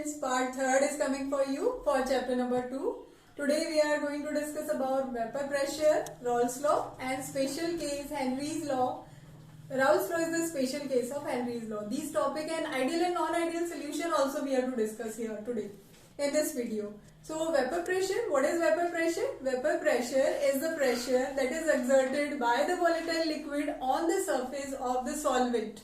students, part 3rd is coming for you for chapter number 2. Today we are going to discuss about vapor pressure, Raoult's law and special case Henry's law. Raoult's law is the special case of Henry's law. These topic and ideal and non-ideal solution also we have to discuss here today in this video. So vapor pressure, what is vapor pressure? Vapor pressure is the pressure that is exerted by the volatile liquid on the surface of the solvent.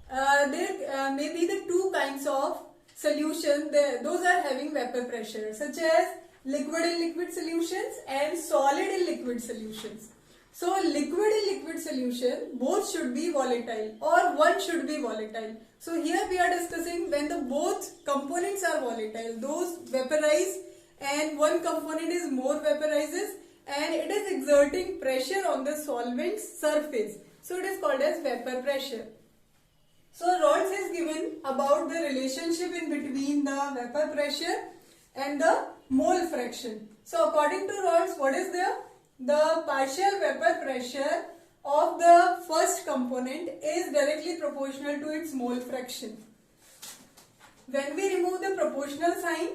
There may be the two kinds of solution. Those are having vapor pressure, such as liquid in liquid solutions and solid in liquid solutions. So liquid in liquid solution, both should be volatile or one should be volatile. So here we are discussing when the both components are volatile, those vaporize and one component is more vaporizes and it is exerting pressure on the solvent's surface. So it is called as vapor pressure. So Raoult's has given about the relationship in between the vapor pressure and the mole fraction. So according to Raoult's, what is there? The partial vapor pressure of the first component is directly proportional to its mole fraction. When we remove the proportional sign,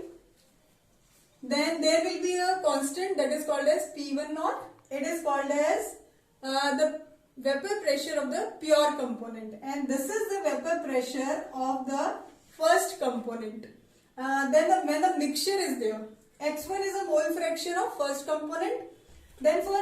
then there will be a constant that is called as P1 naught. It is called as the vapor pressure of the pure component, and this is the vapor pressure of the first component. Then when the mixture is there, x1 is a mole fraction of first component. Then for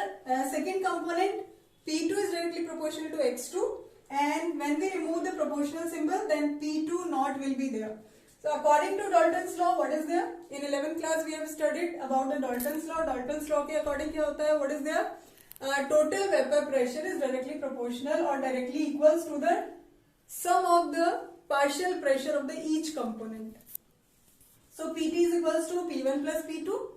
second component, P2 is directly proportional to x2, and when we remove the proportional symbol, then P2 naught will be there. So according to Dalton's law, what is there? In 11th class we have studied about the Dalton's law. Dalton's law के according क्या होता है? What is there? Total vapor pressure is directly proportional or directly equals to the sum of the partial pressure of the each component. So Pt is equals to P1 plus P2.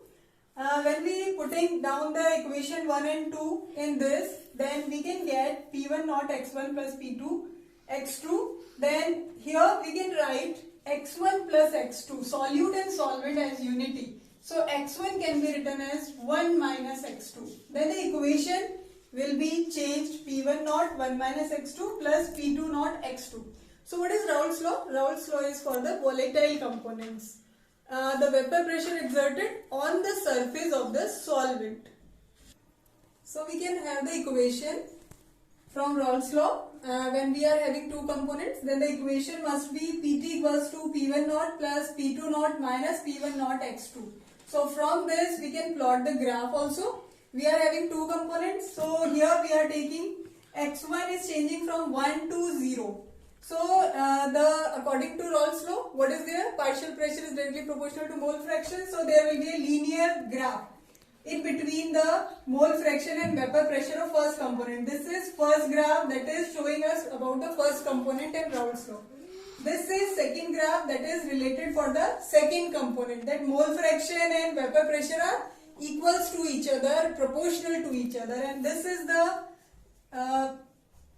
When we putting down the equation 1 and 2 in this, then we can get P1 naught x1 plus P2 x2. Then here we can write x1 plus x2, solute and solvent as unity. So x1 can be written as 1 minus x2. Then the equation will be changed, P1 naught 1 minus x2 plus P2 naught x2. So what is Raoult's law? Raoult's law is for the volatile components. The vapor pressure exerted on the surface of the solvent. So we can have the equation from Raoult's law. When we are having two components, then the equation must be Pt equals to P1 naught plus P2 naught minus P1 naught x2. So from this we can plot the graph also. We are having two components. So here we are taking x1 is changing from 1 to 0. So according to Raoult's law, what is there? Partial pressure is directly proportional to mole fraction. So there will be a linear graph in between the mole fraction and vapor pressure of first component. This is first graph that is showing us about the first component in Raoult's law. This is second graph that is related for the second component, that mole fraction and vapor pressure are equals to each other, proportional to each other, and this is the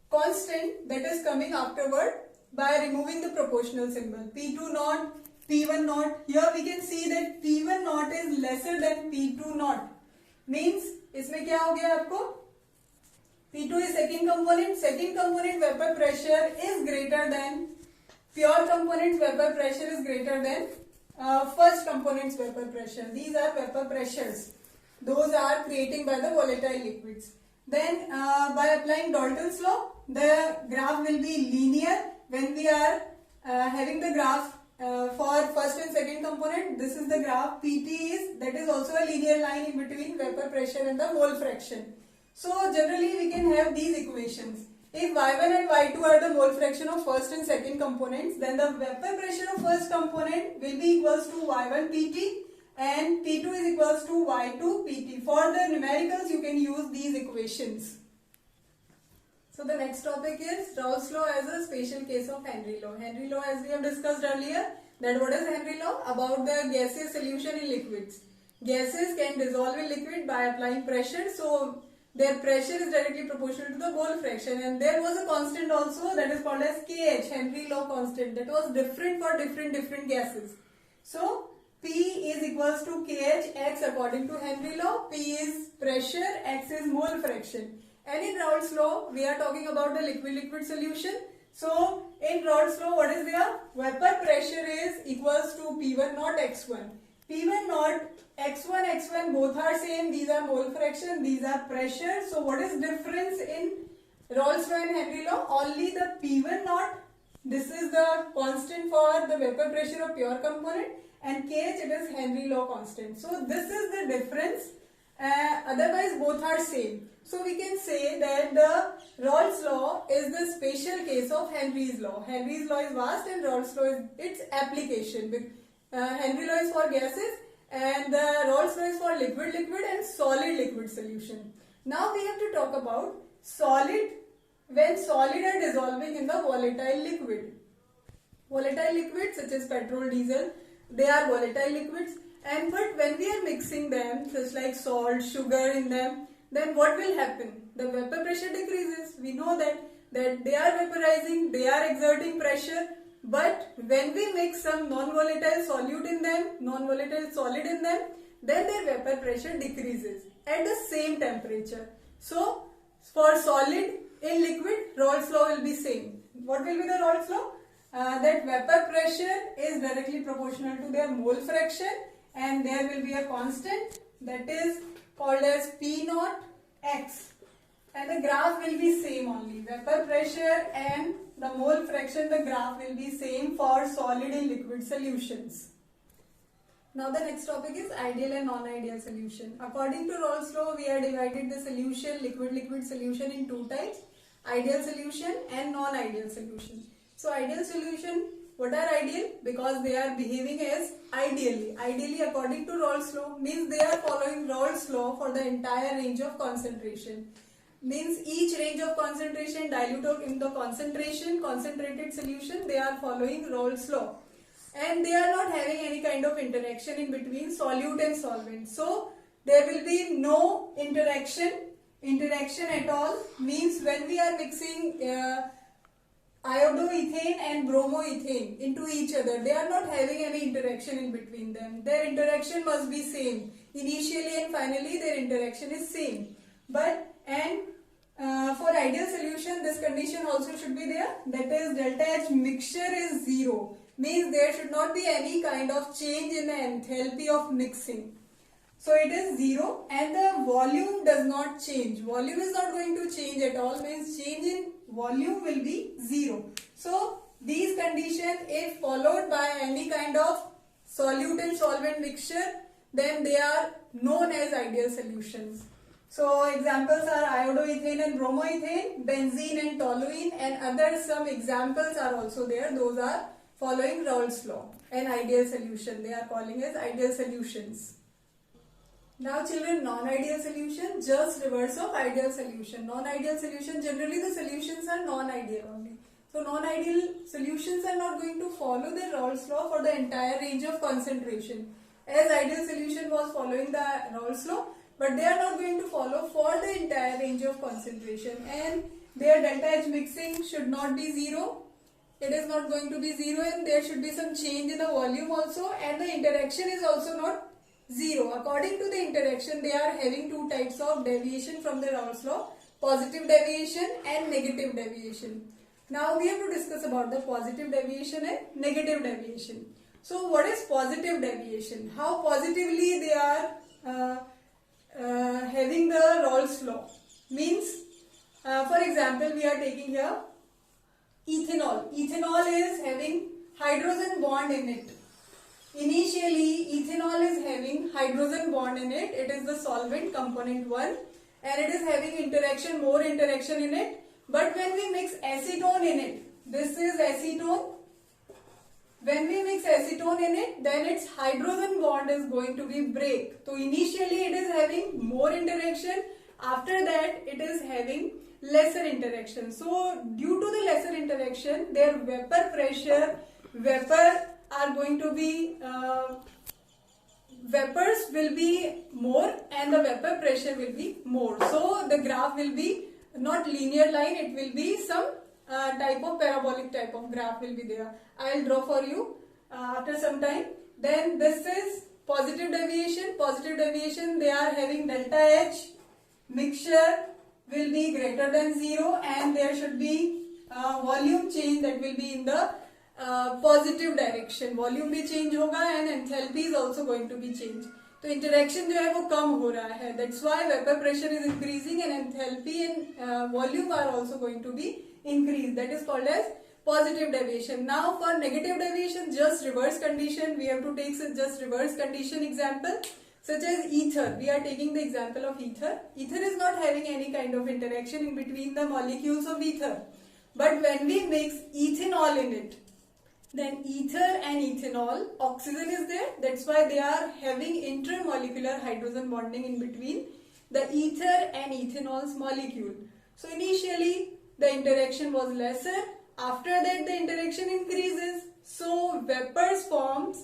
constant that is coming afterward by removing the proportional symbol. P2 naught, P1 naught. Here we can see that P1 naught is lesser than P2 naught. Means इसमें क्या हो गया आपको? P2 is second component vapor pressure is greater than pure component vapor pressure is greater than first component's vapor pressure. These are vapor pressures. Those are creating by the volatile liquids. Then by applying Dalton's law, the graph will be linear. When we are having the graph for first and second component, this is the graph. Pt is, that is also a linear line in between vapor pressure and the mole fraction. So generally we can have these equations. If y1 and y2 are the mole fraction of first and second components, then the vapor pressure of first component will be equals to y1 pt and P2 is equals to y2 pt. For the numericals you can use these equations. So the next topic is Raoult's law as a special case of Henry law. Henry law, as we have discussed earlier, that what is Henry law? About the gaseous solution in liquids. Gases can dissolve in liquid by applying pressure. So their pressure is directly proportional to the mole fraction, and there was a constant also that is called as Kh, Henry law constant, that was different for different gases. So P is equals to Kh, x according to Henry law. P is pressure, x is mole fraction. And in Raoult's law, we are talking about the liquid-liquid solution. So in Raoult's law, what is there? Vapor pressure is equals to P1 naught x1. P1 naught x1 both are same. These are mole fraction, these are pressure. So what is difference in Raoult's law and Henry law? Only the P1 naught. This is the constant for the vapor pressure of pure component, and Kh it is Henry law constant. So this is the difference. Otherwise both are same. So we can say that the Raoult's law is the special case of Henry's law. Henry's law is vast and Raoult's law is its application. Henry law is for gases and the Raoult's law is for liquid and solid solution. Now we have to talk about solid, when solid are dissolving in the volatile liquid. Volatile liquids such as petrol, diesel, they are volatile liquids. And but when we are mixing them, such like salt, sugar in them, then what will happen? The vapor pressure decreases. We know that they are vaporizing, they are exerting pressure. But when we mix some non-volatile solute in them, non-volatile solid in them, then their vapor pressure decreases at the same temperature. So for solid in liquid, Raoult's law will be same. What will be the Raoult's law? That vapor pressure is directly proportional to their mole fraction, and there will be a constant that is called as P naught x, and the graph will be same only. Vapor pressure and the mole fraction, the graph will be same for solid and liquid solutions. Now the next topic is ideal and non-ideal solution. According to Raoult's law, we are divided the solution, liquid solution in two types: ideal solution and non-ideal solution. So ideal solution, what are ideal? Because they are behaving as ideally. Ideally according to Raoult's law means they are following Raoult's law for the entire range of concentration. Means each range of concentration, dilute or in the concentration, concentrated solution, they are following Raoult's law. And they are not having any kind of interaction in between solute and solvent. So there will be no interaction at all. Means when we are mixing iodoethane and bromoethane into each other, they are not having any interaction in between them. Their interaction must be same. Initially and finally their interaction is same. But for ideal solution, this condition also should be there. That is, delta H mixture is 0. Means there should not be any kind of change in the enthalpy of mixing. So it is 0 and the volume does not change. Volume is not going to change at all. Means change in volume will be 0. So these conditions, if followed by any kind of solute and solvent mixture, then they are known as ideal solutions. So examples are iodoethane and bromoethane, benzene and toluene, and other some examples are also there. Those are following Raoult's law. An ideal solution, they are calling as ideal solutions. Now children, non-ideal solution, just reverse of ideal solution. Non-ideal solution, generally the solutions are non-ideal only. So non-ideal solutions are not going to follow the Raoult's law for the entire range of concentration. As ideal solution was following the Raoult's law, but they are not going to follow for the entire range of concentration, and their delta H mixing should not be 0. It is not going to be 0, and there should be some change in the volume also, and the interaction is also not 0. According to the interaction, they are having two types of deviation from the Raoult's law: positive deviation and negative deviation. Now we have to discuss about the positive deviation and negative deviation. So what is positive deviation? How positively they are having the Raoult's law? Means, for example, we are taking here ethanol. Ethanol is having hydrogen bond in it. Initially, ethanol is having hydrogen bond in it. It is the solvent, component 1, and it is having more interaction in it. But when we mix acetone in it, this is acetone. When we mix acetone in it, then its hydrogen bond is going to be break. So initially it is having more interaction. After that it is having lesser interaction. So due to the lesser interaction, their vapor pressure, are going to be, vapors will be more and the vapor pressure will be more. So the graph will be not linear line, it will be some type of parabolic type of graph will be there. I will draw for you after some time. Then this is positive deviation. Positive deviation, they are having delta H mixture will be greater than 0, and there should be volume change that will be in the positive direction. Volume भी change होगा and enthalpy is also going to be change. तो interaction जो है वो कम हो रहा है. That's why vapour pressure is increasing and enthalpy and volume are also going to be increase. That is called as positive deviation. Now for negative deviation, just reverse condition. We have to take just reverse condition example such as ether. We are taking the example of ether. Ether is not having any kind of interaction in between the molecules of ether. But when we mix ethanol in it, then ether and ethanol, oxygen is there. That's why they are having intermolecular hydrogen bonding in between the ether and ethanol's molecule. So initially the interaction was lesser. After that the interaction increases, so vapors forms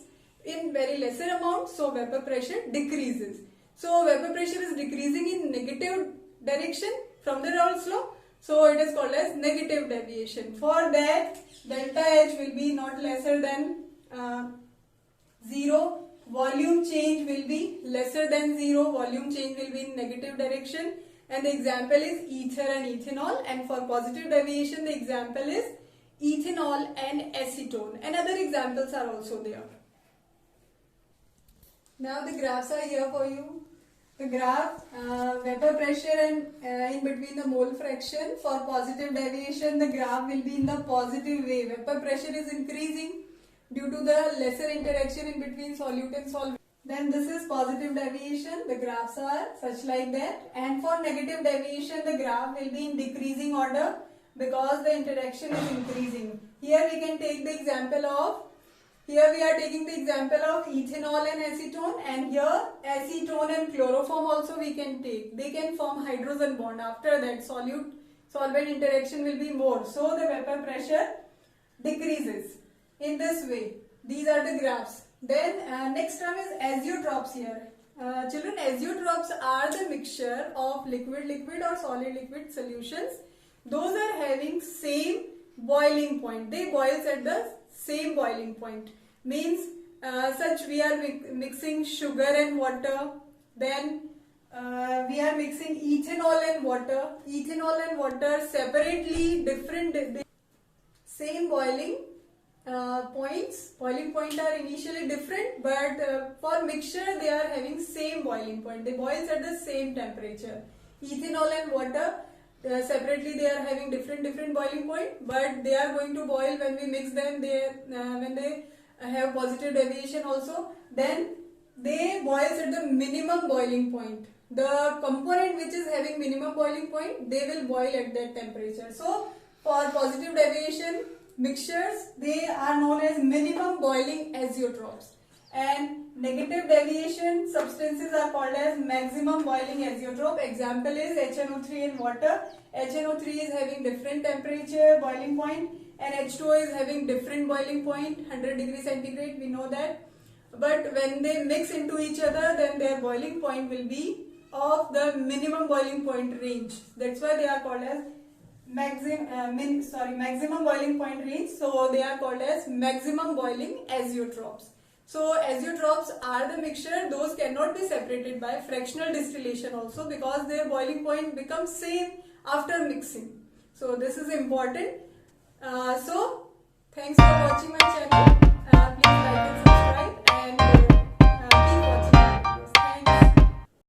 in very lesser amount, so vapor pressure decreases. So vapor pressure is decreasing in negative direction from the Raoult's law, so it is called as negative deviation. For that delta H will be not lesser than 0, volume change will be lesser than 0, volume change will be in negative direction, and the example is ether and ethanol. And for positive deviation the example is ethanol and acetone, and other examples are also there. Now the graphs are here for you. The graph vapor pressure and in between the mole fraction. For positive deviation the graph will be in the positive way. Vapor pressure is increasing due to the lesser interaction in between solute and solvent. Then this is positive deviation. The graphs are such like that. And for negative deviation the graph will be in decreasing order, because the interaction is increasing. Here we can take the example of, here we are taking the example of ethanol and acetone, and here acetone and chloroform also we can take. They can form hydrogen bond. After that solvent interaction will be more, so the vapor pressure decreases in this way. These are the graphs. Then next term is azeotrophs here. Children, azeotrophs are the mixture of liquid or solid solutions. Those are having same boiling point. They boils at the same boiling point. Means such we are mixing sugar and water. Then we are mixing ethanol and water. Ethanol and water separately different. Same boiling points. Boiling point are initially different, but for mixture they are having same boiling point. They boils at the same temperature. Ethanol and water. Separately they are having different boiling point, but they are going to boil when we mix them. When they have positive deviation also, then they boils at the minimum boiling point. The component which is having minimum boiling point, they will boil at that temperature. So for positive deviation mixtures, they are known as minimum boiling azeotrophs, and negative deviation substances are called as maximum boiling azeotroph. Example is HNO3 in water. HNO3 is having different temperature boiling point, and H2O is having different boiling point, 100 degrees centigrade, we know that. But when they mix into each other, then their boiling point will be of the minimum boiling point range. That's why they are called as maximum boiling point range. So they are called as maximum boiling azeotrophs. So azeotrophs are the mixture. Those cannot be separated by fractional distillation also, because their boiling point becomes same after mixing. So this is important. So thanks for watching my channel. Please like and subscribe.